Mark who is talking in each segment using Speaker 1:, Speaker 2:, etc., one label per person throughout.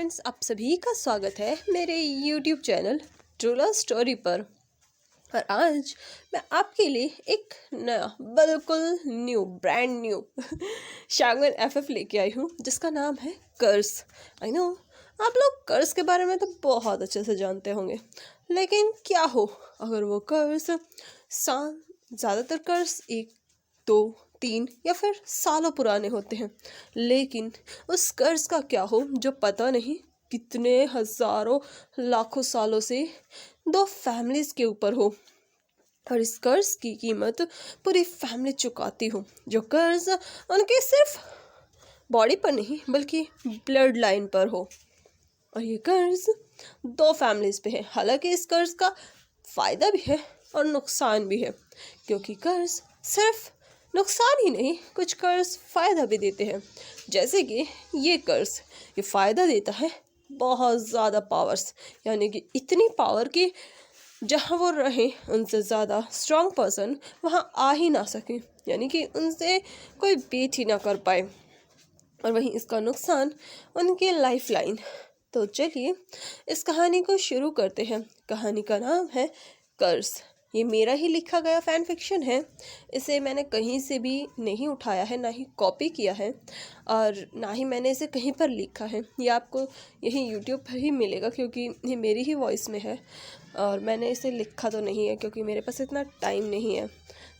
Speaker 1: Friends, आप सभी का स्वागत है मेरे YouTube channel true love story पर। और आज मैं आपके लिए एक नया बिल्कुल ब्रांड न्यू शागवन FF लेके आई हूँ जिसका नाम है कर्स। आई नो आप लोग कर्स के बारे में तो बहुत अच्छे से जानते होंगे, लेकिन क्या हो अगर वो कर्स ज़्यादातर कर्स 1, 2, 3 या फिर सालों पुराने होते हैं, लेकिन उस कर्ज का क्या हो जो पता नहीं कितने हजारों लाखों सालों से दो फैमिलीज के ऊपर हो, और इस कर्ज की कीमत पूरी फैमिली चुकाती हो। जो कर्ज उनके सिर्फ बॉडी पर नहीं बल्कि ब्लड लाइन पर हो, और ये कर्ज दो फैमिलीज पे है। हालांकि इस कर्ज का फायदा भी है और नुकसान भी है, क्योंकि कर्ज सिर्फ नुकसान ही नहीं, कुछ कर्ज फ़ायदा भी देते हैं। जैसे कि ये फ़ायदा देता है बहुत ज़्यादा पावर्स, यानी कि इतनी पावर कि जहाँ वो रहे उनसे ज़्यादा स्ट्रॉन्ग पर्सन वहाँ आ ही ना सके, यानी कि उनसे कोई बीट ही ना कर पाए। और वहीं इसका नुकसान उनकी लाइफ लाइन। तो चलिए इस कहानी को शुरू करते हैं। कहानी का नाम है कर्स। ये मेरा ही लिखा गया फैन फिक्शन है। इसे मैंने कहीं से भी नहीं उठाया है, ना ही कॉपी किया है, और ना ही मैंने इसे कहीं पर लिखा है। ये आपको यही यूट्यूब पर ही मिलेगा, क्योंकि ये मेरी ही वॉइस में है और मैंने इसे लिखा तो नहीं है क्योंकि मेरे पास इतना टाइम नहीं है।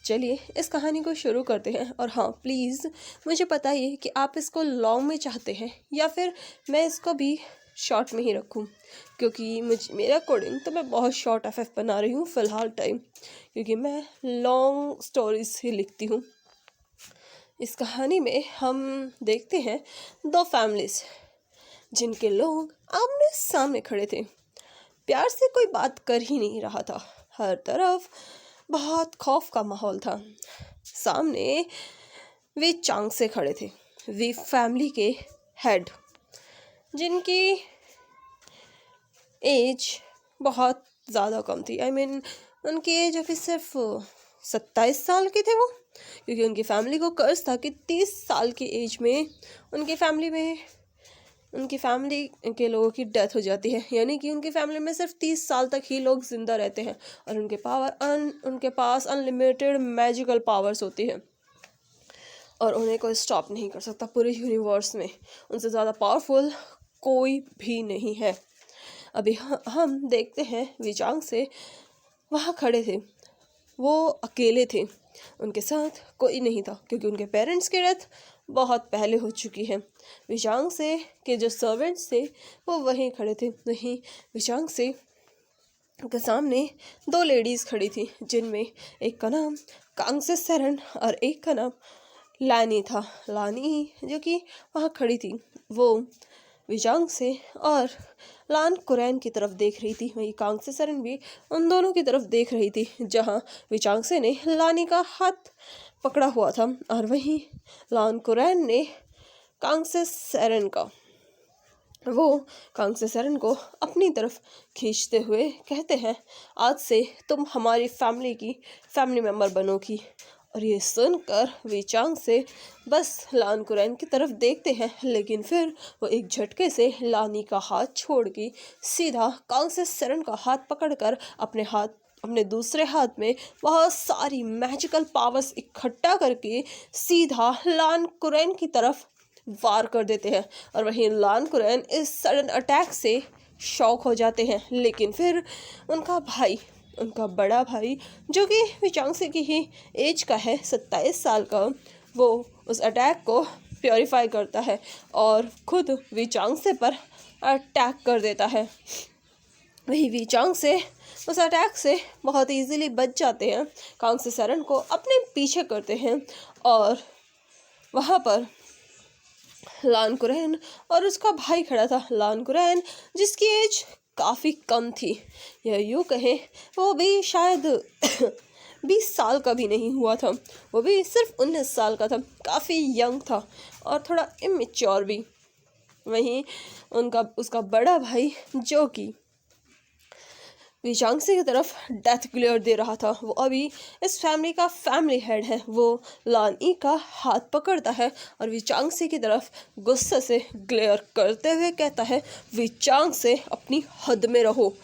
Speaker 1: चलिए इस कहानी को शुरू करते हैं। और हाँ, प्लीज़ मुझे बताइए कि आप इसको लॉन्ग में चाहते हैं या फिर मैं इसको भी शॉर्ट में ही रखूं, क्योंकि मेरे अकॉर्डिंग तो मैं बहुत शॉर्ट FF बना रही हूँ फ़िलहाल टाइम, क्योंकि मैं लॉन्ग स्टोरीज ही लिखती हूँ। इस कहानी में हम देखते हैं दो फैमिलीज जिनके लोग आमने सामने खड़े थे। प्यार से कोई बात कर ही नहीं रहा था, हर तरफ बहुत खौफ का माहौल था। सामने वे चांग से खड़े थे, वे फैमिली के हेड, जिनकी एज बहुत ज़्यादा कम थी। उनकी एज अभी सिर्फ 27 साल के थे वो, क्योंकि उनकी फैमिली को कर्ज था कि 30 साल की एज में उनकी फैमिली के लोगों की डेथ हो जाती है, यानी कि उनकी फैमिली में सिर्फ 30 साल तक ही लोग जिंदा रहते हैं, और उनके पास अनलिमिटेड मैजिकल पावर्स होती है और उन्हें कोई स्टॉप नहीं कर सकता। पूरे यूनिवर्स में उनसे ज़्यादा पावरफुल कोई भी नहीं है। अभी हम देखते हैं विचांग से वहाँ खड़े थे। वो अकेले थे, उनके साथ कोई नहीं था, क्योंकि उनके पेरेंट्स की डेथ बहुत पहले हो चुकी है। विचांग से के जो सर्वेंट्स थे वो वहीं खड़े थे। वहीं विचांग से के सामने दो लेडीज़ खड़ी थी, जिनमें एक का नाम कांगसे सरन और एक का नाम लानी था। लानी जो कि वहाँ खड़ी थी, वो विचांग से और लान कुरैन की तरफ देख रही थी। वहीं कांगसे सरन भी उन दोनों की तरफ देख रही थी, जहाँ विचांग से ने लानी का हाथ पकड़ा हुआ था, और वहीं लान कुरैन ने कांगसे सरन को अपनी तरफ खींचते हुए कहते हैं, आज से तुम हमारी फैमिली मेम्बर बनोगी। और ये सुनकर विचांग से बस लान कुरैन की तरफ देखते हैं, लेकिन फिर वो एक झटके से लानी का हाथ छोड़ के सीधा कांगसे सरन का हाथ पकड़कर अपने दूसरे हाथ में बहुत सारी मैजिकल पावर्स इकट्ठा करके सीधा लान कुरैन की तरफ वार कर देते हैं। और वहीं लान कुरैन इस सडन अटैक से शॉक हो जाते हैं, लेकिन फिर उनका बड़ा भाई जो कि विचांगसे की ही एज का है, 27 साल का, वो उस अटैक को प्योरीफाई करता है और खुद विचांगसे पर अटैक कर देता है। वही विचांगसे उस अटैक से बहुत इजीली बच जाते हैं, कांगसे सरन को अपने पीछे करते हैं, और वहाँ पर लान कुरैन और उसका भाई खड़ा था। लान कुरैन जिसकी एज काफ़ी कम थी, या यूँ कहें वो भी शायद 20 साल का भी नहीं हुआ था, वो भी सिर्फ 19 साल का था, काफ़ी यंग था और थोड़ा इमेच्योर भी। वहीं उसका बड़ा भाई जो कि विचांगसे की तरफ डेथ ग्लेयर दे रहा था। वो अभी इस फैमिली का फैमिली हेड है। वो लानी का हाथ पकड़ता है और विचांगसे की तरफ गुस्से से ग्लेयर करते हुए कहता है, विचांगसे अपनी हद में रहो।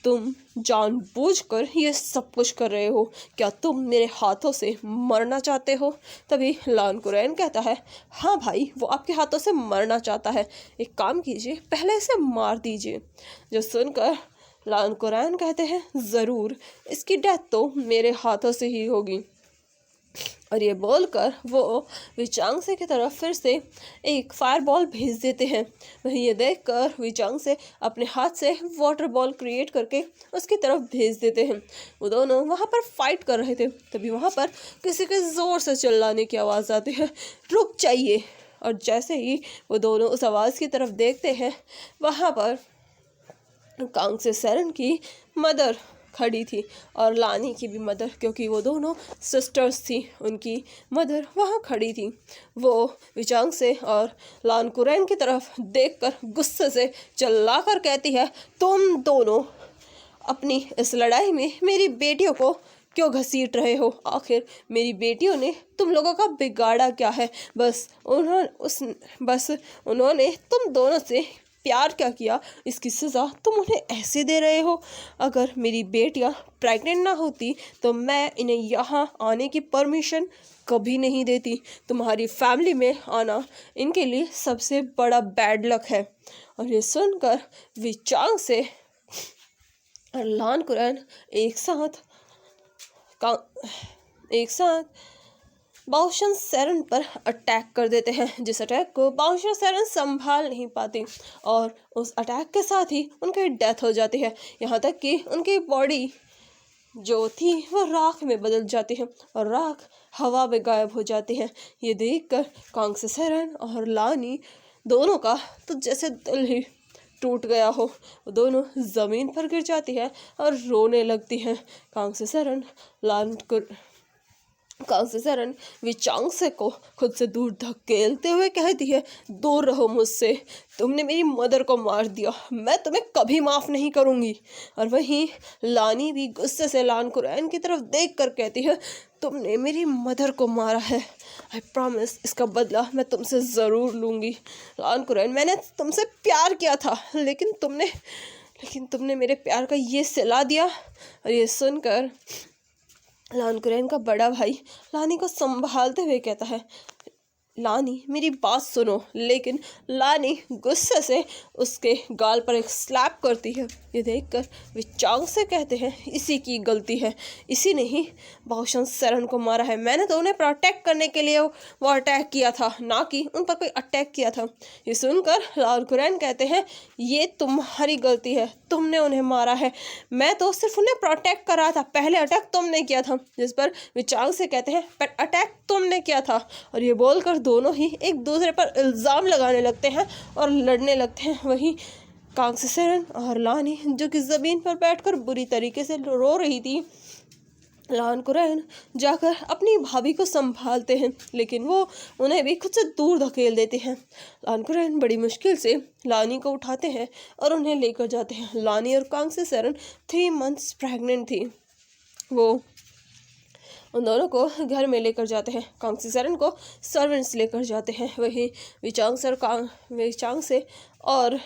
Speaker 1: तुम जानबूझकर ये सब कुछ कर रहे हो। क्या तुम मेरे हाथों से मरना चाहते हो? तभी लान कुरैन कहता है, हाँ भाई, वो आपके हाथों से मरना चाहता है। एक काम कीजिए, पहले इसे मार दीजिए। जो सुनकर लान कुरैन कहते हैं, ज़रूर, इसकी डेथ तो मेरे हाथों से ही होगी। और ये बोलकर वो विचांगसे की तरफ फिर से एक फायर बॉल भेज देते हैं। वहीं ये देखकर विचांगसे अपने हाथ से वाटर बॉल क्रिएट करके उसकी तरफ भेज देते हैं। वो दोनों वहाँ पर फाइट कर रहे थे। तभी वहाँ पर किसी के ज़ोर से चिल्लाने की आवाज़ आती है, रुक जाइए। और जैसे ही वो दोनों उस आवाज़ की तरफ देखते हैं, वहाँ पर कांगसे सेरन की मदर खड़ी थी और लानी की भी मदर, क्योंकि वो दोनों सिस्टर्स थी, उनकी मदर वहाँ खड़ी थी। वो विचांगसे और लान कुरैन की तरफ देखकर गुस्से से चिल्लाकर कहती है, तुम दोनों अपनी इस लड़ाई में मेरी बेटियों को क्यों घसीट रहे हो? आखिर मेरी बेटियों ने तुम लोगों का बिगाड़ा क्या है? बस उन्होंने तुम दोनों से प्यार क्या किया, इसकी सज़ा तुम उन्हें ऐसे दे रहे हो। अगर मेरी बेटियां प्रेग्नेंट ना होती तो मैं इन्हें यहाँ आने की परमिशन कभी नहीं देती। तुम्हारी फैमिली में आना इनके लिए सबसे बड़ा बैड लक है। और ये सुनकर विचांगसे और लान कुरैन एक साथ बाओशन सेरन पर अटैक कर देते हैं, जिस अटैक को बाओशन सेरन संभाल नहीं पाती और उस अटैक के साथ ही उनकी डेथ हो जाती है। यहाँ तक कि उनकी बॉडी जो थी वो राख में बदल जाती है और राख हवा में गायब हो जाती है। ये देखकर कांगसे सेरन और लानी दोनों का तो जैसे दिल ही टूट गया हो। वो दोनों ज़मीन पर गिर जाती है और रोने लगती हैं। कांगसे सेरन विचांगसे को खुद से दूर धकेलते हुए कहती है, दूर रहो मुझसे, तुमने मेरी मदर को मार दिया, मैं तुम्हें कभी माफ़ नहीं करूँगी। और वहीं लानी भी गुस्से से लान कुरैन की तरफ देख कर कहती है, तुमने मेरी मदर को मारा है, आई प्रॉमिस इसका बदला मैं तुमसे ज़रूर लूँगी। लान कुरैन, मैंने तुमसे प्यार किया था, लेकिन तुमने मेरे प्यार का ये सिला दिया। और ये सुनकर लान कुरैन का बड़ा भाई लानी को संभालते हुए कहता है, लानी मेरी बात सुनो। लेकिन लानी गुस्से से उसके गाल पर एक स्लैप करती है। ये देखकर विचांगसे कहते हैं, इसी की गलती है, इसी ने ही बाओशन सेरन को मारा है। मैंने तो उन्हें प्रोटेक्ट करने के लिए वो अटैक किया था, ना कि उन पर कोई अटैक किया था। ये सुनकर लान कुरैन कहते हैं, ये तुम्हारी गलती है, तुमने उन्हें मारा है, मैं तो सिर्फ उन्हें प्रोटेक्ट कर रहा था, पहले अटैक तुमने किया था। जिस पर विचांगसे कहते हैं, पर अटैक तुमने किया था। और ये बोलकर दोनों ही एक दूसरे पर इल्ज़ाम लगाने लगते हैं और लड़ने लगते हैं। वहीं कांगसे सेरन और लानी, जो कि ज़मीन पर बैठकर बुरी तरीके से रो रही थी, लान कुरैन जाकर अपनी भाभी को संभालते हैं, लेकिन वो उन्हें भी खुद से दूर धकेल देते हैं। लान कुरैन बड़ी मुश्किल से लानी को उठाते हैं और उन्हें लेकर जाते हैं। लानी और कांगसे सेरन 3 मंथ्स प्रेग्नेंट थी। वो उन दोनों को घर में लेकर जाते हैं। कांगसे सेरन को सर्वेंट्स लेकर जाते हैं। वहीं विचांगसे और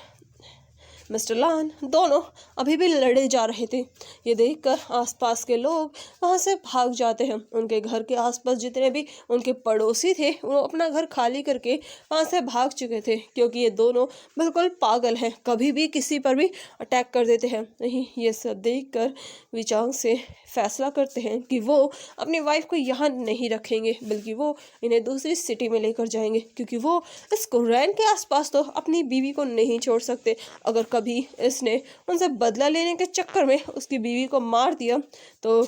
Speaker 1: मिस्टर लान दोनों अभी भी लड़े जा रहे थे। ये देखकर आसपास के लोग वहाँ से भाग जाते हैं। उनके घर के आसपास जितने भी उनके पड़ोसी थे, वो अपना घर खाली करके वहाँ से भाग चुके थे, क्योंकि ये दोनों बिल्कुल पागल हैं, कभी भी किसी पर भी अटैक कर देते हैं। नहीं, ये सब देखकर विचांगसे फैसला करते हैं कि वो अपनी वाइफ को यहाँ नहीं रखेंगे, बल्कि वो इन्हें दूसरी सिटी में लेकर जाएंगे, क्योंकि वो इस कुरैन के आसपास तो अपनी बीवी को नहीं छोड़ सकते। अगर कभी इसने उनसे बदला लेने के चक्कर में उसकी बीवी को मार दिया तो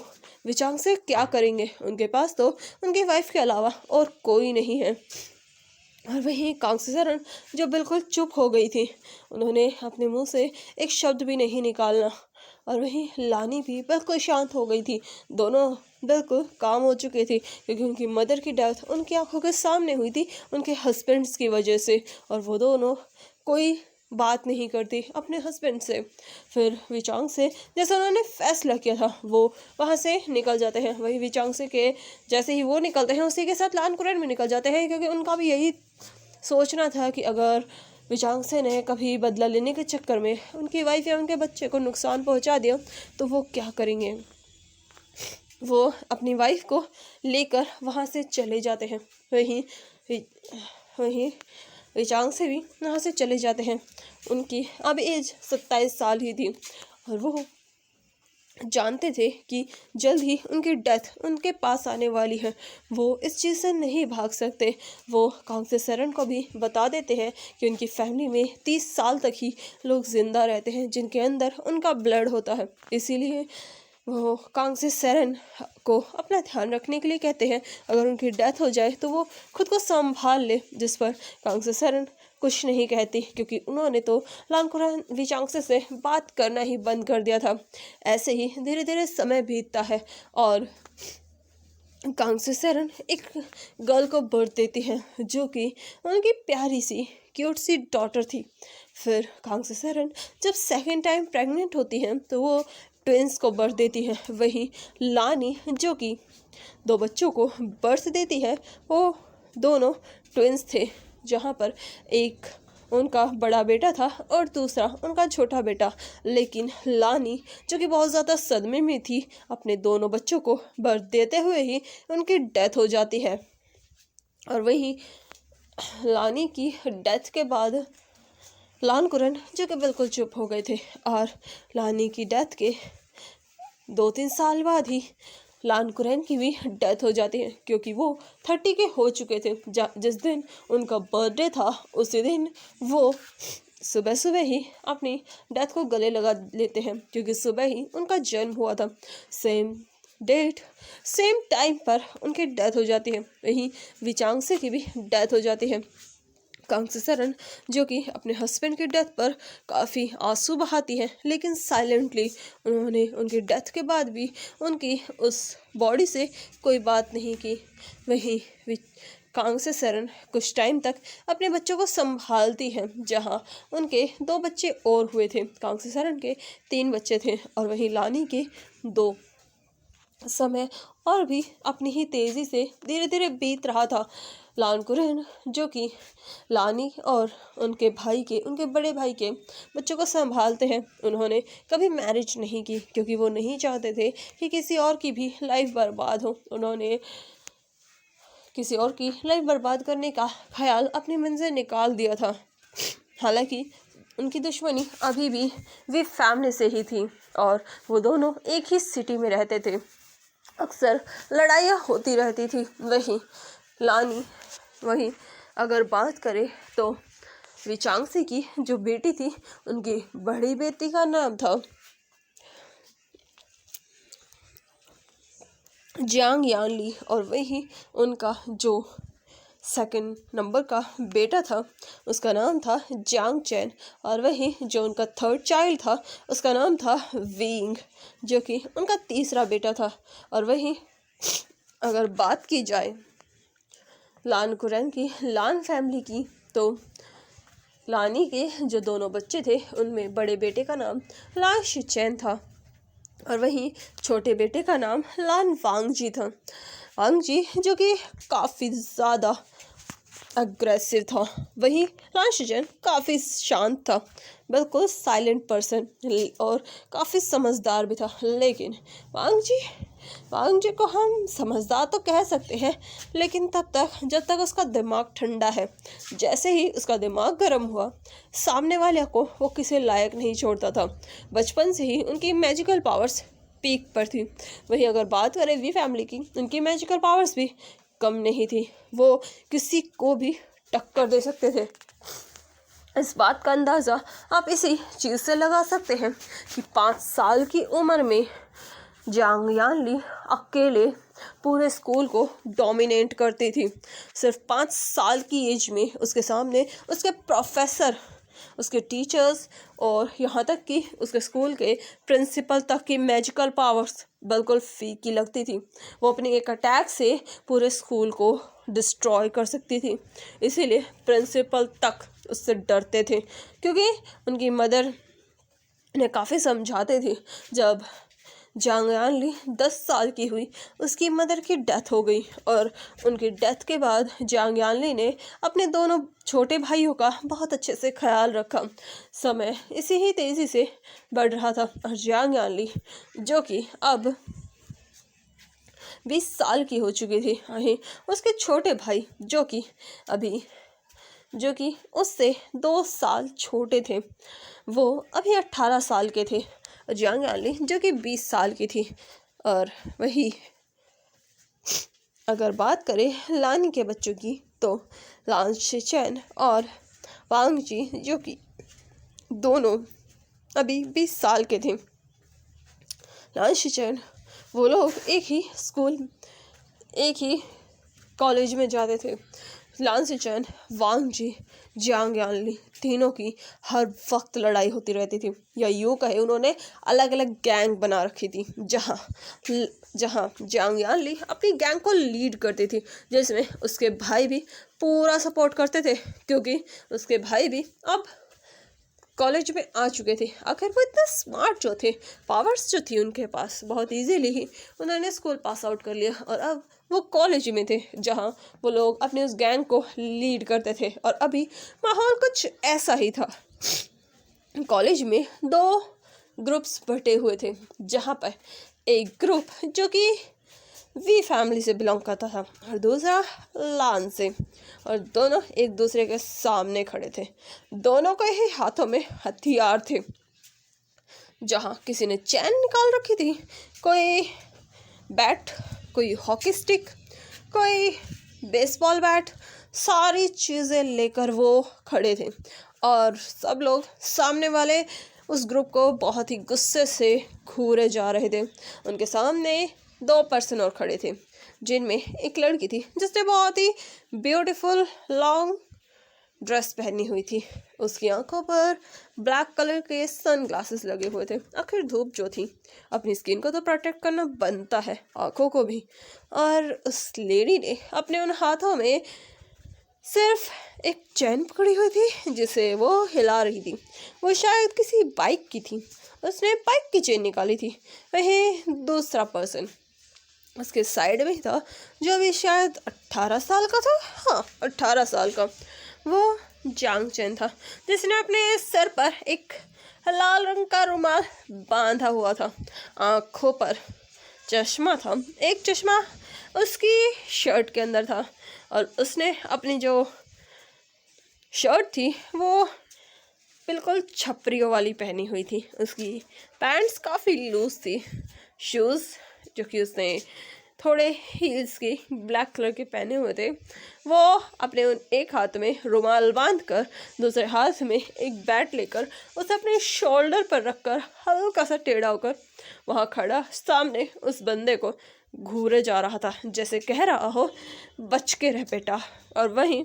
Speaker 1: विचांगसे क्या करेंगे? उनके पास तो उनकी वाइफ के अलावा और कोई नहीं है। और वहीं कांगसे सेरन, जो बिल्कुल चुप हो गई थी, उन्होंने अपने मुंह से एक शब्द भी नहीं निकालना। और वहीं लानी भी बिल्कुल शांत हो गई थी। दोनों बिल्कुल काम हो चुके थे, क्योंकि उनकी मदर की डेथ उनकी आंखों के सामने हुई थी उनके हस्बैंड्स की वजह से। और वो दोनों कोई बात नहीं करती अपने हस्बैंड से। फिर विचांग से जैसे उन्होंने फैसला किया था वो वहाँ से निकल जाते हैं। वही विचांग से के जैसे ही वो निकलते हैं उसी के साथ लान कुरैन भी निकल जाते हैं, क्योंकि उनका भी यही सोचना था कि अगर विचांग से ने कभी बदला लेने के चक्कर में उनकी वाइफ या उनके बच्चे को नुकसान पहुंचा दिया तो वो क्या करेंगे। वो अपनी वाइफ को लेकर वहाँ से चले जाते हैं। वहीं विचांग से भी वहाँ से चले जाते हैं। उनकी अब एज 27 साल ही थी और वो जानते थे कि जल्द ही उनकी डेथ उनके पास आने वाली है। वो इस चीज़ से नहीं भाग सकते। वो कांग से सरन को भी बता देते हैं कि उनकी फैमिली में 30 साल तक ही लोग ज़िंदा रहते हैं जिनके अंदर उनका ब्लड होता है। इसीलिए वो कांग से सरन को अपना ध्यान रखने के लिए कहते हैं। अगर उनकी डेथ हो जाए तो वो खुद को संभाल ले, जिस पर कांग से सरन कुछ नहीं कहती, क्योंकि उन्होंने तो लान कुरैन विचांगसे से बात करना ही बंद कर दिया था। ऐसे ही धीरे धीरे समय बीतता है और कांग से सरन एक गर्ल को बर्थ देती है जो कि उनकी प्यारी सी क्यूट सी डॉटर थी। फिर कांग से सरन जब सेकेंड टाइम प्रेग्नेंट होती हैं तो वो ट्विंस को बर्थ देती है। वहीं लानी जो कि 2 बच्चों को बर्थ देती है, वो दोनों ट्विंस थे, जहाँ पर एक उनका बड़ा बेटा था और दूसरा उनका छोटा बेटा। लेकिन लानी जो कि बहुत ज़्यादा सदमे में थी, अपने दोनों बच्चों को बर्थ देते हुए ही उनकी डेथ हो जाती है। और वहीं लानी की डेथ के बाद लान कुरैन जो कि बिल्कुल चुप हो गए थे और लानी की डेथ के 2-3 साल बाद ही लान कुरैन की भी डेथ हो जाती है, क्योंकि वो 30 के हो चुके थे। जिस दिन उनका बर्थडे था उसी दिन वो सुबह सुबह ही अपनी डेथ को गले लगा लेते हैं, क्योंकि सुबह ही उनका जन्म हुआ था। सेम डेट सेम टाइम पर उनकी डेथ हो जाती है। वहीं विचांगसे की भी डेथ हो जाती है। कांग से सरन जो कि अपने हस्बैंड की डेथ पर काफ़ी आंसू बहाती है, लेकिन साइलेंटली उन्होंने उनकी डेथ के बाद भी उनकी उस बॉडी से कोई बात नहीं की। वहीं कांग से सरन कुछ टाइम तक अपने बच्चों को संभालती हैं, जहां उनके 2 बच्चे और हुए थे। कांग से सरन के 3 बच्चे थे और वहीं लानी के 2। समय और भी अपनी ही तेज़ी से धीरे धीरे बीत रहा था। लान कुरैन जो कि लानी और उनके बड़े भाई के बच्चों को संभालते हैं, उन्होंने कभी मैरिज नहीं की, क्योंकि वो नहीं चाहते थे कि किसी और की भी लाइफ बर्बाद हो। उन्होंने किसी और की लाइफ बर्बाद करने का ख्याल अपने मन से निकाल दिया था। हालांकि उनकी दुश्मनी अभी भी वे फैमिली से ही थी और वो दोनों एक ही सिटी में रहते थे। अक्सर लड़ाइयाँ होती रहती थी। वहीं अगर बात करें तो विचांगसे की जो बेटी थी, उनकी बड़ी बेटी का नाम था जियांग यानली और वही उनका जो 2nd नंबर का बेटा था उसका नाम था जियांग चैन और वही जो उनका 3rd चाइल्ड था उसका नाम था विंग, जो कि उनका 3रा बेटा था। और वही अगर बात की जाए लान कुरैन की लान फैमिली की, तो लानी के जो दोनों बच्चे थे उनमें बड़े बेटे का नाम लान शिचैन था और वहीं छोटे बेटे का नाम लान वांगजी था। वांगजी जो कि काफ़ी ज़्यादा अग्रेसिव था। वहीं लान शिचैन काफ़ी शांत था, बिल्कुल साइलेंट पर्सन और काफ़ी समझदार भी था। लेकिन वांगजी को हम समझदार तो कह सकते हैं, लेकिन तब तक जब तक उसका दिमाग ठंडा है। जैसे ही उसका दिमाग गर्म हुआ, सामने वाले को वो किसी लायक नहीं छोड़ता था। बचपन से ही उनकी मैजिकल पावर्स पीक पर थी। वहीं अगर बात करें वी फैमिली की, उनकी मैजिकल पावर्स भी कम नहीं थी। वो किसी को भी टक्कर दे सकते थे। इस बात का अंदाज़ा आप इसी चीज़ से लगा सकते हैं कि 5 साल की उम्र में जियांग यानली अकेले पूरे स्कूल को डोमिनेट करती थी। सिर्फ 5 साल की एज में उसके सामने उसके प्रोफेसर उसके टीचर्स और यहाँ तक कि उसके स्कूल के प्रिंसिपल तक की मैजिकल पावर्स बिल्कुल फीकी लगती थी। वो अपने एक अटैक से पूरे स्कूल को डिस्ट्रॉय कर सकती थी, इसीलिए प्रिंसिपल तक उससे डरते थे, क्योंकि उनकी मदर ने काफ़ी समझाते थे। जब जांग यानली 10 साल की हुई, उसकी मदर की डेथ हो गई और उनकी डेथ के बाद जांग यानली ने अपने दोनों छोटे भाइयों का बहुत अच्छे से ख्याल रखा। समय इसी ही तेज़ी से बढ़ रहा था और जांग यानली जो कि अब 20 साल की हो चुकी थी, वहीं उसके छोटे भाई जो कि उससे 2 साल छोटे थे, वो अभी 18 साल के थे। जांग यानली जो कि 20 साल की थी। और वही अगर बात करें लानी के बच्चों की, तो लान शिचेन और वांग जी जो कि दोनों अभी 20 साल के थे। लान शिचेन वो लोग एक ही कॉलेज में जाते थे। लान शिचेन, वांग जी, जांग यानली तीनों की हर वक्त लड़ाई होती रहती थी, या यूँ कहे उन्होंने अलग अलग गैंग बना रखी थी, जहाँ जांग यानली अपनी गैंग को लीड करती थी, जिसमें उसके भाई भी पूरा सपोर्ट करते थे, क्योंकि उसके भाई भी अब कॉलेज में आ चुके थे। आखिर वो इतना स्मार्ट जो थे, पावर्स जो थी उनके पास, बहुत इजीली ही उन्होंने स्कूल पास आउट कर लिया और अब वो कॉलेज में थे, जहाँ वो लोग अपने उस गैंग को लीड करते थे। और अभी माहौल कुछ ऐसा ही था। कॉलेज में 2 ग्रुप्स बटे हुए थे, जहाँ पर एक ग्रुप जो कि वी फैमिली से बिलोंग करता था और दूसरा लान से, और दोनों एक दूसरे के सामने खड़े थे। दोनों के ही हाथों में हथियार थे, जहाँ किसी ने चैन निकाल रखी थी, कोई बैट, कोई हॉकी स्टिक, कोई बेसबॉल बैट, सारी चीज़ें लेकर वो खड़े थे। और सब लोग सामने वाले उस ग्रुप को बहुत ही गुस्से से घूरे जा रहे थे। उनके सामने 2 पर्सन और खड़े थे, जिनमें एक लड़की थी जिसने बहुत ही ब्यूटीफुल लॉन्ग ड्रेस पहनी हुई थी। उसकी आंखों पर ब्लैक कलर के सन ग्लासेस लगे हुए थे। आखिर धूप जो थी, अपनी स्किन को तो प्रोटेक्ट करना बनता है, आंखों को भी। और उस लेडी ने अपने उन हाथों में सिर्फ एक चैन पकड़ी हुई थी, जिसे वो हिला रही थी। वो शायद किसी बाइक की थी, उसने बाइक की चेन निकाली थी। वहीं दूसरा पर्सन उसके साइड में था, जो भी शायद 18 साल का था। हाँ, 18 साल का। वो जांग चेन था, जिसने अपने सर पर एक लाल रंग का रुमाल बांधा हुआ था। आँखों पर चश्मा था, एक चश्मा उसकी शर्ट के अंदर था, और उसने अपनी जो शर्ट थी वो बिल्कुल छपरियों वाली पहनी हुई थी। उसकी पैंट्स काफ़ी लूज थी। शूज़ जो कि उसने थोड़े हील्स के ब्लैक कलर के पहने हुए थे, वो अपने एक हाथ में रुमाल बांधकर दूसरे हाथ में एक बैट लेकर उसे अपने शोल्डर पर रखकर हल्का सा टेढ़ा होकर वहाँ खड़ा सामने उस बंदे को घूरे जा रहा था, जैसे कह रहा हो बच के रह बेटा। और वहीं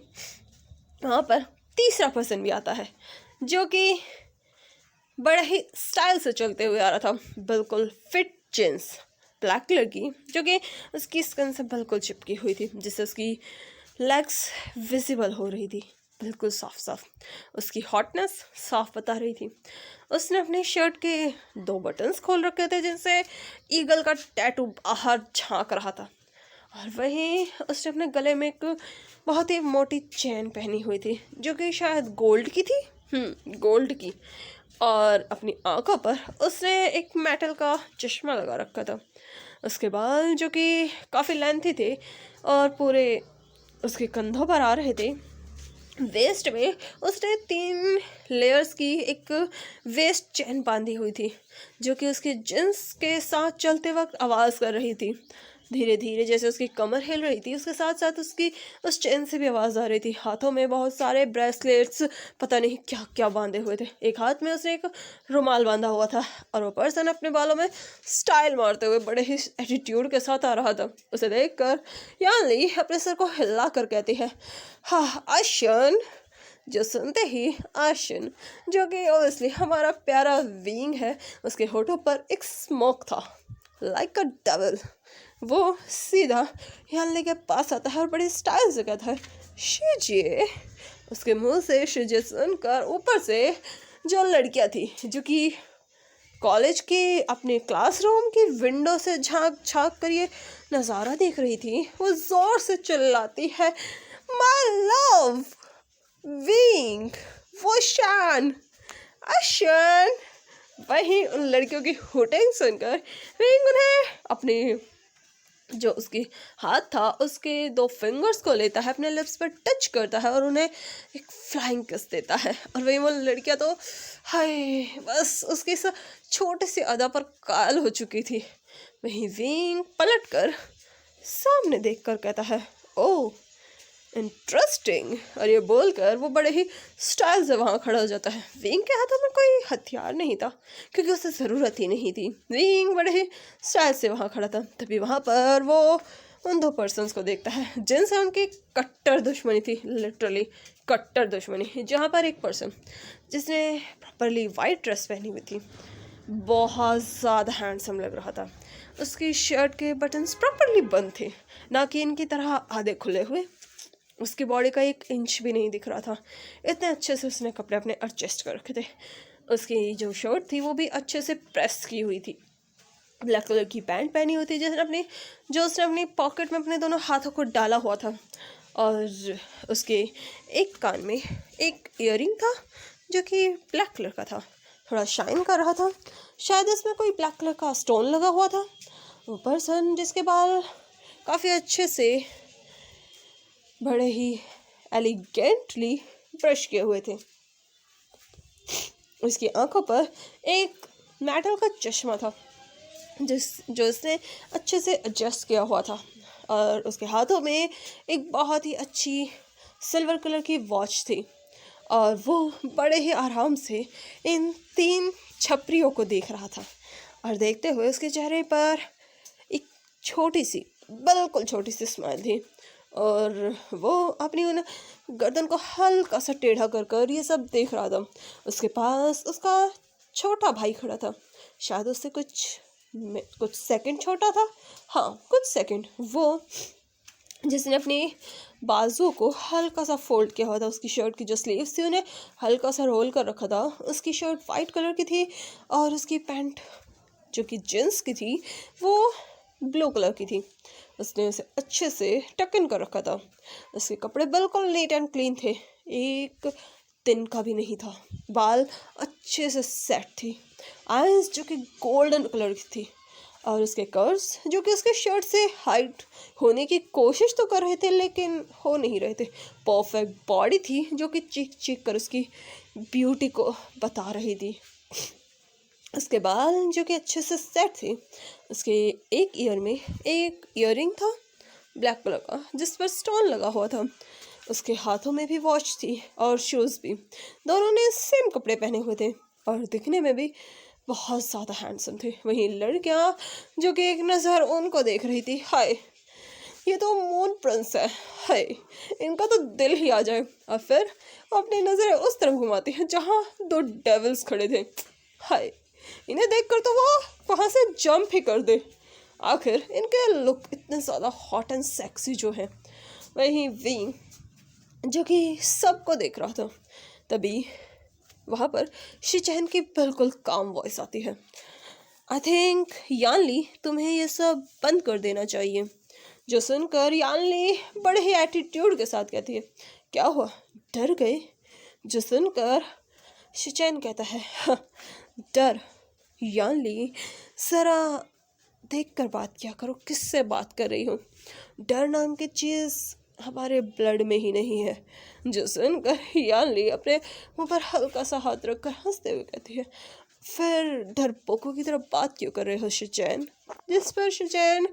Speaker 1: वहाँ पर तीसरा पर्सन भी आता है, जो कि बड़ा ही स्टाइल से चलते हुए आ रहा था। बिल्कुल फिट जींस ब्लैक कलर की, जो कि उसकी स्किन से बिल्कुल चिपकी हुई थी, जिससे उसकी लेग्स विजिबल हो रही थी, बिल्कुल साफ साफ। उसकी हॉटनेस साफ बता रही थी। उसने अपने शर्ट के 2 बटन्स खोल रखे थे, जिनसे ईगल का टैटू बाहर झांक रहा था। और वहीं उसने अपने गले में एक बहुत ही मोटी चेन पहनी हुई थी, जो कि शायद गोल्ड की थी। गोल्ड की। और अपनी आंखों पर उसने एक मेटल का चश्मा लगा रखा था। उसके बाल जो कि काफ़ी लेंथी थे और पूरे उसके कंधों पर आ रहे थे। वेस्ट में उसने 3 लेयर्स की एक वेस्ट चेन बांधी हुई थी, जो कि उसके जींस के साथ चलते वक्त आवाज़ कर रही थी। धीरे धीरे जैसे उसकी कमर हिल रही थी, उसके साथ साथ उसकी उस चेन से भी आवाज़ आ रही थी। हाथों में बहुत सारे ब्रेसलेट्स, पता नहीं क्या क्या बांधे हुए थे। एक हाथ में उसने एक रुमाल बांधा हुआ था, और वो पर्सन अपने बालों में स्टाइल मारते हुए बड़े ही एटीट्यूड के साथ आ रहा था। उसे देखकर यानली अपने सर को हिला कर कहती है, हाँ आशन, जो सुनते ही आशिन, जो कि ऑब्वियसली हमारा प्यारा विंग है, उसके होठों पर एक स्मोक था लाइक अ डेविल। वो सीधा यानली के पास आता है और बड़ी स्टाइल से कहता है, शीजिए। उसके मुंह से शीजिए सुनकर ऊपर से जो लड़कियां थी, जो कि कॉलेज के अपने क्लासरूम की विंडो से झांक झांक कर ये नज़ारा देख रही थी, वो जोर से चिल्लाती है, माय लव विंग वोशान अशन। वहीं उन लड़कियों की हुटिंग सुनकर विंग उन्हें अपने जो उसके हाथ था उसके 2 फिंगर्स को लेता है, अपने लिप्स पर टच करता है और उन्हें एक फ्लाइंग किस देता है। और वही वो लड़कियां तो हाय बस उसकी इस छोटे से अदा पर कायल हो चुकी थी। वहीं विंग पलट कर सामने देखकर कहता है, ओह इंटरेस्टिंग। और ये बोलकर वो बड़े ही स्टाइल से वहाँ खड़ा हो जाता है। विंग के हाथों में कोई हथियार नहीं था क्योंकि उसे ज़रूरत ही नहीं थी। विंग बड़े ही स्टाइल से वहाँ खड़ा था। तभी वहाँ पर वो उन 2 पर्सन्स को देखता है जिनसे उनकी कट्टर दुश्मनी थी, लिटरली कट्टर दुश्मनी। जहाँ पर एक पर्सन जिसने प्रॉपरली वाइट ड्रेस पहनी हुई थी, बहुत ज़्यादा हैंडसम लग रहा था। उसकी शर्ट के बटन्स प्रॉपरली बंद थे, ना कि इनकी तरह आधे खुले हुए। उसकी बॉडी का 1 इंच भी नहीं दिख रहा था, इतने अच्छे से उसने कपड़े अपने एडजस्ट कर रखे थे। उसकी जो शर्ट थी वो भी अच्छे से प्रेस की हुई थी। ब्लैक कलर की पैंट पहनी हुई थी उसने अपनी पॉकेट में अपने दोनों हाथों को डाला हुआ था। और उसके एक कान में एक ईयरिंग था जो कि ब्लैक कलर का था, थोड़ा शाइन कर रहा था, शायद इसमें कोई ब्लैक कलर का स्टोन लगा हुआ था। वो पर्सन जिसके बाल काफ़ी अच्छे से बड़े ही एलिगेंटली ब्रश किए हुए थे, उसकी आंखों पर एक मेटल का चश्मा था जो उसने अच्छे से एडजस्ट किया हुआ था। और उसके हाथों में एक बहुत ही अच्छी सिल्वर कलर की वॉच थी। और वो बड़े ही आराम से इन 3 छपरियों को देख रहा था। और देखते हुए उसके चेहरे पर एक छोटी सी, बिल्कुल छोटी सी स्माइल थी। और वो अपनी उन गर्दन को हल्का सा टेढ़ा कर कर ये सब देख रहा था। उसके पास उसका छोटा भाई खड़ा था, शायद उससे कुछ सेकंड छोटा था, हाँ कुछ सेकंड। वो जिसने अपनी बाजू को हल्का सा फोल्ड किया हुआ था, उसकी शर्ट की जो स्लीव्स थी उन्हें हल्का सा रोल कर रखा था। उसकी शर्ट वाइट कलर की थी और उसकी पैंट जो कि जींस की थी वो ब्लू कलर की थी। उसने उसे अच्छे से टक इन कर रखा था। उसके कपड़े बिल्कुल नीट एंड क्लीन थे, एक तिनका भी नहीं था। बाल अच्छे से सेट थी, आईज जो कि गोल्डन कलर की थी। और उसके कर्व्स जो कि उसके शर्ट से हाइट होने की कोशिश तो कर रहे थे लेकिन हो नहीं रहे थे। परफेक्ट बॉडी थी जो कि चीख चीख कर उसकी ब्यूटी को बता रही थी। उसके बाल जो कि अच्छे से सेट थे। उसके एक ईयर में एक ईयरिंग था ब्लैक कलर का जिस पर स्टोन लगा हुआ था। उसके हाथों में भी वॉच थी और शूज़ भी। दोनों ने सेम कपड़े पहने हुए थे और दिखने में भी बहुत ज़्यादा हैंडसम थे। वहीं लड़कियां जो कि एक नज़र उनको देख रही थी, हाय ये तो मून प्रिंस है, हाय इनका तो दिल ही आ जाए। और फिर अपनी नज़रें उस तरफ घुमाती हैं जहाँ 2 डेविल्स खड़े थे, हाय इन्हें देखकर तो वो वहाँ से जंप ही कर दे। आखिर इनके लुक इतने ज़्यादा हॉट एंड सेक्सी जो है। वहीं विंग जो कि सबको देख रहा था। तभी वहाँ पर शिचैन की बिल्कुल काम वॉइस आती है, आई थिंक यानली तुम्हें ये सब बंद कर देना चाहिए। जो सुनकर यानली बड़े ही एटीट्यूड के साथ कहती है, क्या हुआ डर गए? जो सुनकर शिचैन कहता है, डर? यानली ज़रा देख कर बात किया करो, किससे बात कर रही हूँ? डर नाम की चीज़ हमारे ब्लड में ही नहीं है। जो सुनकर यानली अपने मुंह पर हल्का सा हाथ रखकर हंसते हुए कहती है, फिर डरपोकों की तरफ बात क्यों कर रहे हो शिचैन? जिस पर शिचैन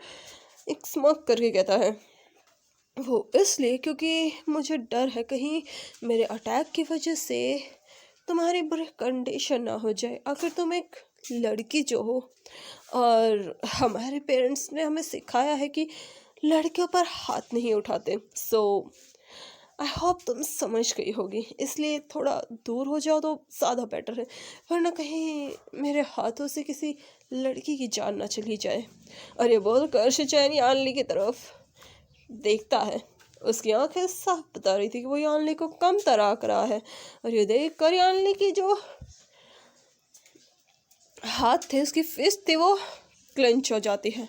Speaker 1: एक स्मक करके कहता है, वो इसलिए क्योंकि मुझे डर है कहीं मेरे अटैक की वजह से तुम्हारी बुरी कंडीशन ना हो जाए। आखिर तुम एक लड़की जो हो और हमारे पेरेंट्स ने हमें सिखाया है कि लड़कियों पर हाथ नहीं उठाते। सो आई होप तुम समझ गई होगी, इसलिए थोड़ा दूर हो जाओ तो ज़्यादा बेटर है, वरना कहीं मेरे हाथों से किसी लड़की की जान ना चली जाए। और ये बोलकर शिचैन यानली की तरफ देखता है। उसकी आंखें साफ बता रही थी कि वो यानली को कम तराक रहा है, और ये देख कर यानली की जो हाथ थे, उसकी फिस्ट थी, वो क्लेंच हो जाती है।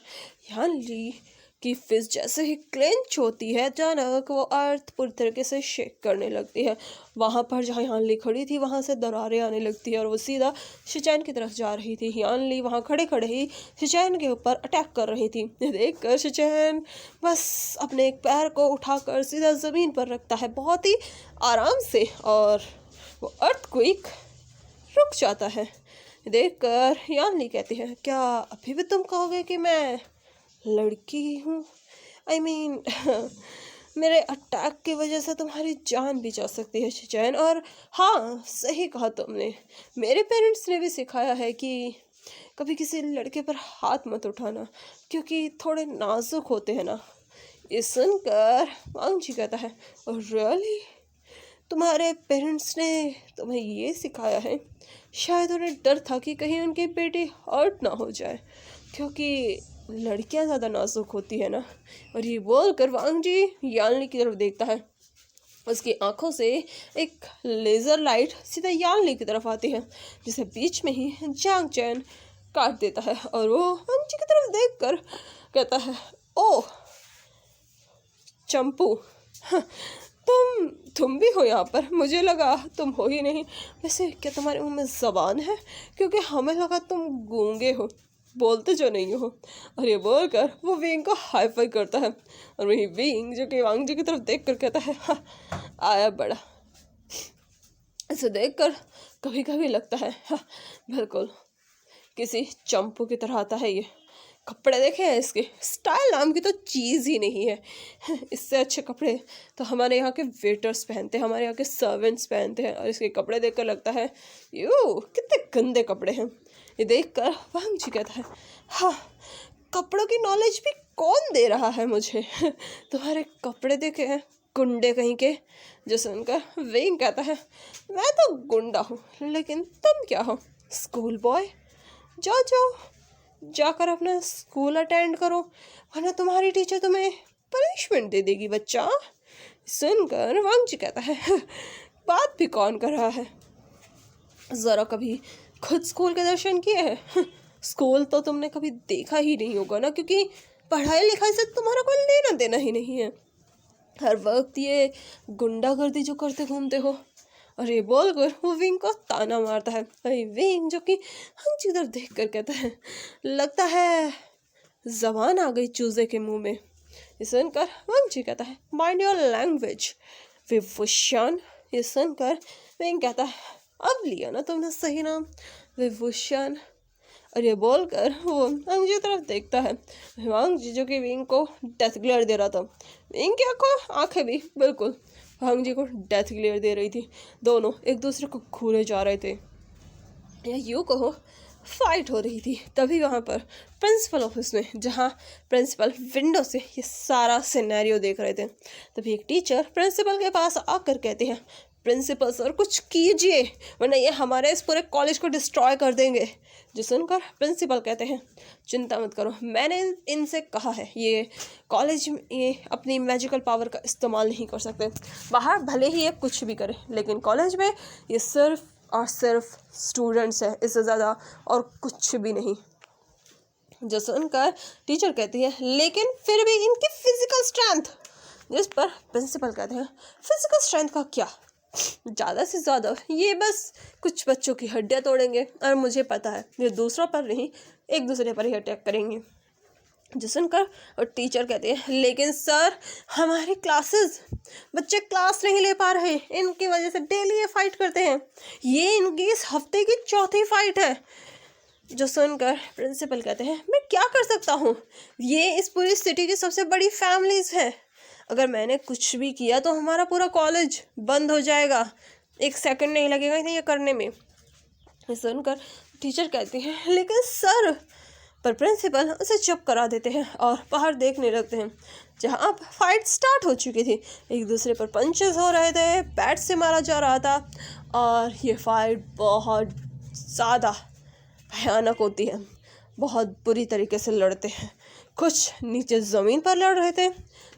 Speaker 1: यानली की फिस्ट जैसे ही क्लेंच होती है, अचानक वो अर्थ पूरी तरीके से शेक करने लगती है। वहाँ पर जहाँ यानली खड़ी थी वहाँ से दरारें आने लगती है और वो सीधा शिचैन की तरफ जा रही थी। यानली वहाँ खड़े खड़े ही शिचैन के ऊपर अटैक कर रही थी। देख कर शिचैन बस अपने एक पैर को उठाकर सीधा ज़मीन पर रखता है बहुत ही आराम से, और वो अर्थक्वेक रुक जाता है। देखकर यानली कहती है, क्या अभी भी तुम कहोगे कि मैं लड़की हूँ? आई मीन मेरे अटैक की वजह से तुम्हारी जान भी जा सकती है शिचैन। और हाँ, सही कहा तुमने, मेरे पेरेंट्स ने भी सिखाया है कि कभी किसी लड़के पर हाथ मत उठाना, क्योंकि थोड़े नाजुक होते हैं ना। ये सुनकर वांग जी कहता है, और रियली तुम्हारे पेरेंट्स ने तुम्हें ये सिखाया है? शायद उन्हें डर था कि कहीं उनकी बेटी हर्ट ना हो जाए, क्योंकि लड़कियां ज़्यादा नाजुक होती है ना। और ये बोल कर वांग जी यानली की तरफ देखता है। उसकी आंखों से एक लेज़र लाइट सीधा यानली की तरफ आती है, जिसे बीच में ही जांग चैन काट देता है। और वो वांग जी की तरफ देख कर कहता है, ओह चंपू, तुम भी हो यहाँ पर? मुझे लगा तुम हो ही नहीं। वैसे क्या तुम्हारे मुंह में ज़बान है? क्योंकि हमें लगा तुम गूंगे हो, बोलते जो नहीं हो। और ये बोलकर वो विंग को हाई फाई करता है, और वही विंग जो कि वांग जी की तरफ देख कर कहता है, हाँ, आया बड़ा। इसे देख कर कभी कभी लगता है, हाँ, बिल्कुल किसी चंपू की तरह आता है ये। कपड़े देखे हैं इसके, स्टाइल नाम की तो चीज़ ही नहीं है। इससे अच्छे कपड़े तो हमारे यहाँ के वेटर्स पहनते हैं, हमारे यहाँ के सर्वेंट्स पहनते हैं, और इसके कपड़े देखकर लगता है यू कितने गंदे कपड़े हैं। ये देखकर वांग जी कहता है, हाँ, कपड़ों की नॉलेज भी कौन दे रहा है मुझे? तुम्हारे कपड़े देखे हैं गुंडे कहीं के? जो सुनकर विंग कहता है, मैं तो गुंडा हूँ, लेकिन तुम क्या हो? School boy. जाओ जाओ, जाकर अपना स्कूल अटेंड करो, वरना तुम्हारी टीचर तुम्हें पनिशमेंट दे देगी बच्चा। सुनकर वांग जी कहता है, बात भी कौन कर रहा है? ज़रा कभी खुद स्कूल के दर्शन किए हैं? स्कूल तो तुमने कभी देखा ही नहीं होगा ना, क्योंकि पढ़ाई लिखाई से तुम्हारा कोई लेना देना ही नहीं है। हर वक्त ये गुंडागर्दी जो करते घूमते हो। और ये बोलकर वो विंग को ताना मारता है। अरे विंग जो कि हम जिधर देख कर कहता है, लगता है जबान आ गई चूजे के मुंह में। ये सुनकर वांग जी कहता है, माइंड योर लैंग्वेज विभूषण। ये सुनकर विंग कहता है, अब लिया ना तुमने सही नाम, विभूषण। और ये बोलकर वो वांग जी की तरफ देखता है। वांग जी जो कि विंग को डेथ ग्लेयर दे रहा था, विंग की आंखें भी बिल्कुल वांग जी को डेथ ग्लेयर दे रही थी। दोनों एक दूसरे को घूरे जा रहे थे, या यूँ कहो फाइट हो रही थी। तभी वहाँ पर प्रिंसिपल ऑफिस में, जहाँ प्रिंसिपल विंडो से ये सारा सिनेरियो देख रहे थे, तभी एक टीचर प्रिंसिपल के पास आकर कहते हैं, प्रिंसिपल सर कुछ कीजिए, वरना ये हमारे इस पूरे कॉलेज को डिस्ट्रॉय कर देंगे। जो सुनकर प्रिंसिपल कहते हैं, चिंता मत करो, मैंने इनसे कहा है ये कॉलेज में ये अपनी मैजिकल पावर का इस्तेमाल नहीं कर सकते। बाहर भले ही ये कुछ भी करे, लेकिन कॉलेज में ये सिर्फ और सिर्फ स्टूडेंट्स है, इससे ज़्यादा और कुछ भी नहीं। जो सुनकर टीचर कहती है, लेकिन फिर भी इनकी फिजिकल स्ट्रेंथ। जिस पर प्रिंसिपल कहते हैं, फिजिकल स्ट्रेंथ का क्या, ज़्यादा से ज़्यादा ये बस कुछ बच्चों की हड्डियाँ तोड़ेंगे, और मुझे पता है ये दूसरों पर नहीं, एक दूसरे पर ही अटैक करेंगे। जो सुनकर और टीचर कहते हैं, लेकिन सर हमारी क्लासेस, बच्चे क्लास नहीं ले पा रहे, इनकी वजह से डेली ये फाइट करते हैं, ये इनकी इस हफ्ते की चौथी फाइट है। जो सुनकर प्रिंसिपल कहते हैं, मैं क्या कर सकता हूँ, ये इस पूरी सिटी की सबसे बड़ी फैमिलीज है, अगर मैंने कुछ भी किया तो हमारा पूरा कॉलेज बंद हो जाएगा, एक सेकंड नहीं लगेगा इन्हें ये करने में। सुनकर टीचर कहती है, लेकिन सर पर प्रिंसिपल उसे चुप करा देते हैं और बाहर देखने लगते हैं, जहाँ अब फाइट स्टार्ट हो चुकी थी। एक दूसरे पर पंचेस हो रहे थे, बैट से मारा जा रहा था और ये फाइट बहुत ज़्यादा भयानक होती है। बहुत बुरी तरीके से लड़ते हैं। कुछ नीचे ज़मीन पर लड़ रहे थे,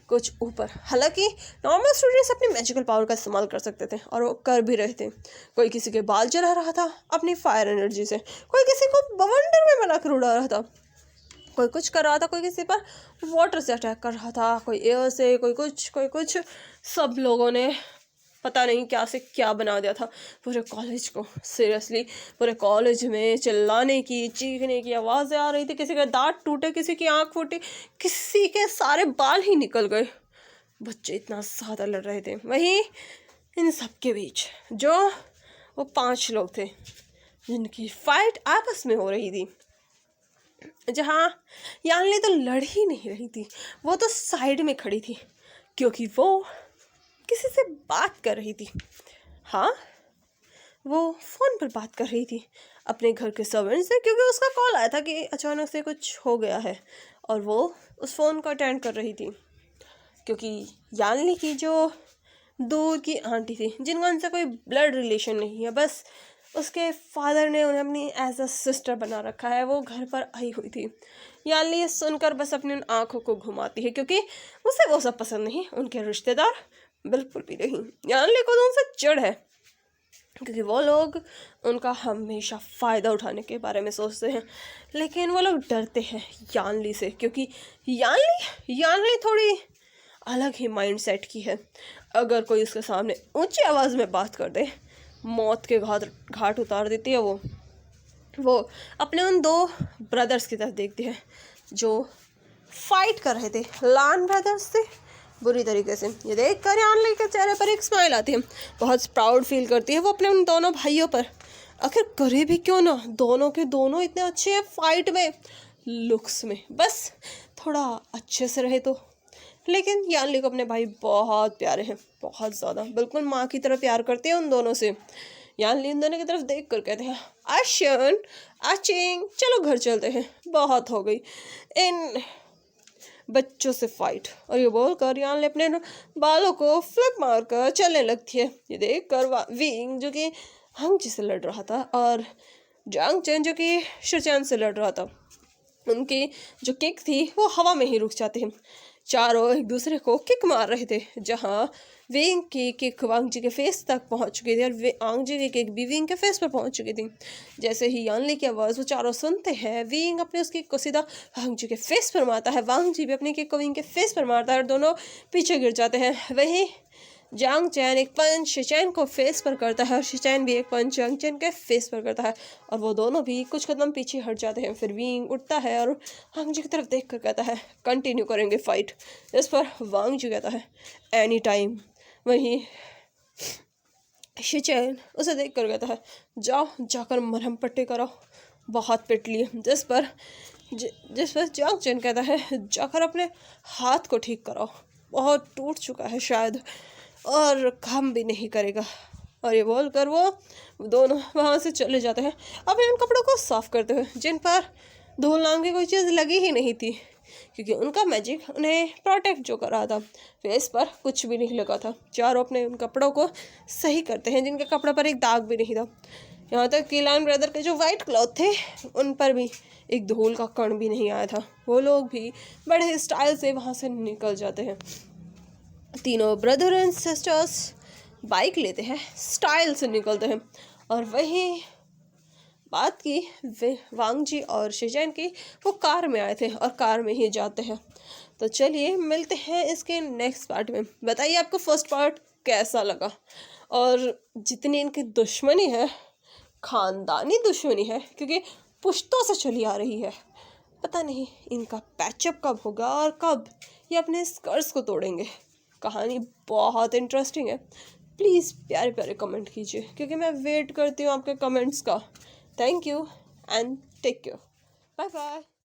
Speaker 1: कुछ ऊपर। हालांकि नॉर्मल स्टूडेंट्स अपनी मैजिकल पावर का इस्तेमाल कर सकते थे और वो कर भी रहे थे। कोई किसी के बाल जला रहा था अपनी फायर एनर्जी से, कोई किसी को बवंडर में बनाकर उड़ा रहा था, कोई कुछ कर रहा था, कोई किसी पर वाटर से अटैक कर रहा था, कोई एयर से, कोई कुछ। सब लोगों ने पता नहीं क्या से क्या बना दिया था पूरे कॉलेज को। सीरियसली पूरे कॉलेज में चिल्लाने की, चीखने की आवाज़ें आ रही थी। किसी के दांत टूटे, किसी की आंख फूटी, किसी के सारे बाल ही निकल गए। बच्चे इतना ज़्यादा लड़ रहे थे। वहीं इन सब के बीच जो वो 5 लोग थे जिनकी फाइट आपस में हो रही थी, जहाँ यानली तो लड़ ही नहीं रही थी, वो तो साइड में खड़ी थी क्योंकि वो किसी से बात कर रही थी। हाँ, वो फ़ोन पर बात कर रही थी अपने घर के सर्वेंट से, क्योंकि उसका कॉल आया था कि अचानक से कुछ हो गया है और वो उस फ़ोन को अटेंड कर रही थी। क्योंकि यानली की जो दूर की आंटी थी, जिनका उनसे कोई ब्लड रिलेशन नहीं है, बस उसके फादर ने उन्हें अपनी एज अ सिस्टर बना रखा है, वो घर पर आई हुई थी। यानली ये सुनकर बस अपनी उन आँखों को घुमाती है क्योंकि उसे वो सब पसंद नहीं, उनके रिश्तेदार बिल्कुल भी नहीं। यानली को तो उनसे चिढ़ है क्योंकि वो लोग उनका हमेशा फ़ायदा उठाने के बारे में सोचते हैं, लेकिन वो लोग डरते हैं यानली से क्योंकि यानली थोड़ी अलग ही माइंडसेट की है। अगर कोई उसके सामने ऊंची आवाज़ में बात कर दे, मौत के घाट उतार देती है। वो अपने उन 2 ब्रदर्स की तरफ देखती है जो फाइट कर रहे थे, लान ब्रदर्स थे, बुरी तरीके से। ये देख कर यानली के चेहरे पर एक स्माइल आती है, बहुत प्राउड फील करती है वो अपने उन दोनों भाइयों पर। आखिर करे भी क्यों ना, दोनों के दोनों इतने अच्छे हैं फाइट में, लुक्स में, बस थोड़ा अच्छे से रहे तो। लेकिन यानली को अपने भाई बहुत प्यारे हैं, बहुत ज़्यादा, बिल्कुल माँ की तरह प्यार करती है उन दोनों से। यानली इन दोनों की तरफ देख कर कहते हैं, आशन आचिंग, चलो घर चलते हैं, बहुत हो गई इन बच्चों से फाइट। और ये बोलकर यानली अपने बालों को फ्लिप मारकर चलने लगती है। ये देख कर विंग जो कि हंगजी से लड़ रहा था और जांग चेन जो कि शिचैन से लड़ रहा था, उनकी जो किक थी वो हवा में ही रुक जाती है। चारों एक दूसरे को किक मार रहे थे, जहाँ विंग की किक वांग जी के फेस तक पहुंच चुकी थी और वांग जी की किक भी विंग के फेस पर पहुंच चुकी थी। जैसे ही यानली की आवाज़ वो चारों सुनते हैं, विंग अपने उस किक को सीधा वांग जी के फेस पर मारता है, वांग जी भी अपनी किक को विंग के फेस पर मारता है और दोनों पीछे गिर जाते हैं। वहीं जांग चैन एक पंच शिचैन को फेस पर करता है और शिचैन भी एक पंच जांग चैन के फेस पर करता है और वो दोनों भी कुछ कदम पीछे हट जाते हैं। फिर विंग उठता है और वांग जी की तरफ देख कर कहता है, कंटिन्यू करेंगे फाइट। इस पर वांग जी कहता है, एनी टाइम। वहीं शिचैन उसे देख कर कहता है, जाओ जाकर मरहम पट्टी कराओ, बहुत पिट लिए। जिस पर जांग चैन कहता है, जाकर अपने हाथ को ठीक कराओ, बहुत टूट चुका है शायद और काम भी नहीं करेगा। और ये बोलकर वो दोनों वहाँ से चले जाते हैं अपने उन कपड़ों को साफ करते हुए, जिन पर धूल नाम की कोई चीज़ लगी ही नहीं थी क्योंकि उनका मैजिक उन्हें प्रोटेक्ट जो कर रहा था। फेस पर कुछ भी नहीं लगा था। चारों अपने उन कपड़ों को सही करते हैं जिनके कपड़ों पर एक दाग भी नहीं था। यहाँ तक कि लाइन ब्रदर के जो वाइट क्लॉथ थे उन पर भी एक धूल का कण भी नहीं आया था। वो लोग भी बड़े स्टाइल से वहाँ से निकल जाते हैं। तीनों ब्रदर एंड सिस्टर्स बाइक लेते हैं, स्टाइल से निकलते हैं। और वही बात की वांग जी और शिचैन की, वो कार में आए थे और कार में ही जाते हैं। तो चलिए मिलते हैं इसके नेक्स्ट पार्ट में। बताइए आपको फर्स्ट पार्ट कैसा लगा और जितनी इनकी दुश्मनी है, खानदानी दुश्मनी है क्योंकि पुश्तों से चली आ रही है, पता नहीं इनका पैचअप कब होगा और कब ये अपने स्कर्ट्स को तोड़ेंगे। कहानी बहुत इंटरेस्टिंग है। प्लीज़ प्यारे प्यारे कमेंट कीजिए क्योंकि मैं वेट करती हूँ आपके कमेंट्स का। Thank you and take care, bye bye.